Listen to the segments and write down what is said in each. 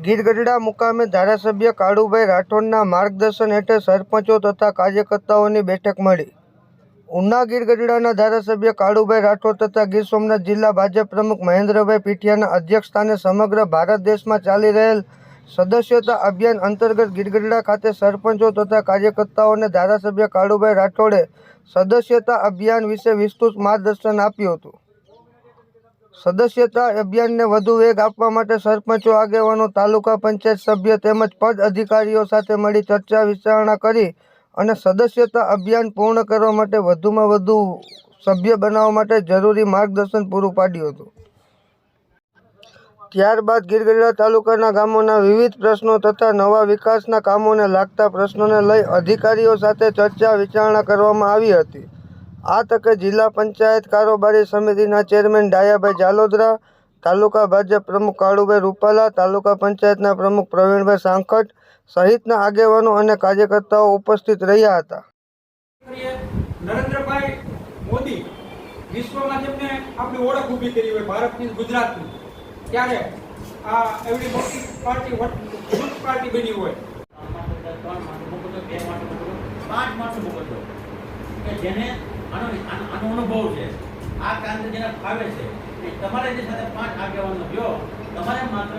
ગીરગઢડા મુકામે ધારાસભ્ય કાળુભાઈ રાઠોડના માર્ગદર્શન હેઠળ સરપંચો તથા કાર્યકર્તાઓની બેઠક મળી. ઉના ગીરગઢડાના ધારાસભ્ય કાળુભાઈ રાઠોડ તથા ગીર સોમનાથ જિલ્લા ભાજપ પ્રમુખ મહેન્દ્રભાઈ પીઠિયાના અધ્યક્ષસ્થાને સમગ્ર ભારત દેશમાં ચાલી રહેલ સદસ્યતા અભિયાન અંતર્ગત ગીરગઢડા ખાતે સરપંચો તથા કાર્યકર્તાઓને ધારાસભ્ય કાળુભાઈ રાઠોડે સદસ્યતા અભિયાન વિશે વિસ્તૃત માર્ગદર્શન આપ્યું હતું. સદસ્યતા અભિયાનને વધુ વેગ આપવા માટે સરપંચો, આગેવાનો, તાલુકા પંચાયત સભ્ય તેમજ પદ અધિકારીઓ સાથે મળી ચર્ચા વિચારણા કરી અને સદસ્યતા અભિયાન પૂર્ણ કરવા માટે વધુમાં વધુ સભ્ય બનાવવા માટે જરૂરી માર્ગદર્શન પૂરું પાડ્યું હતું. ત્યારબાદ ગીરગઢડા તાલુકાના ગામોના વિવિધ પ્રશ્નો તથા નવા વિકાસના કામોને લાગતા પ્રશ્નોને લઈ અધિકારીઓ સાથે ચર્ચા વિચારણા કરવામાં આવી હતી. આ તકે જિલ્લા પંચાયત કારોબારી સમિતિના ચેરમેન ડાયાભાઈ જાલોદરા, તાલુકા ભાજપ પ્રમુખ કાળુભાઈ રૂપાલા, તાલુકા પંચાયતના પ્રમુખ પ્રવીણભાઈ સાંખટ સહિતના આગેવાનો અને કાર્યકર્તાઓ ઉપસ્થિત રહ્યા હતા. નરેન્દ્રભાઈ મોદી વિશ્વમાં જેમને આપણી ઓળખ ઊભી કરી હોય ભારતની, ગુજરાતની, ત્યારે આ એવડી મોટી પાર્ટી યુથ પાર્ટી બની હોય. 5 માણસો કે જેને આનો અનુભવ છે, આ કામ જેને ફાવે છે, તમારે જે સાથે 5 આગેવાનો જો તમારે માત્ર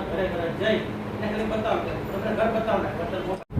ઘરે જઈ અને ખાલી બતાવો, તમને ઘર બતાવો ને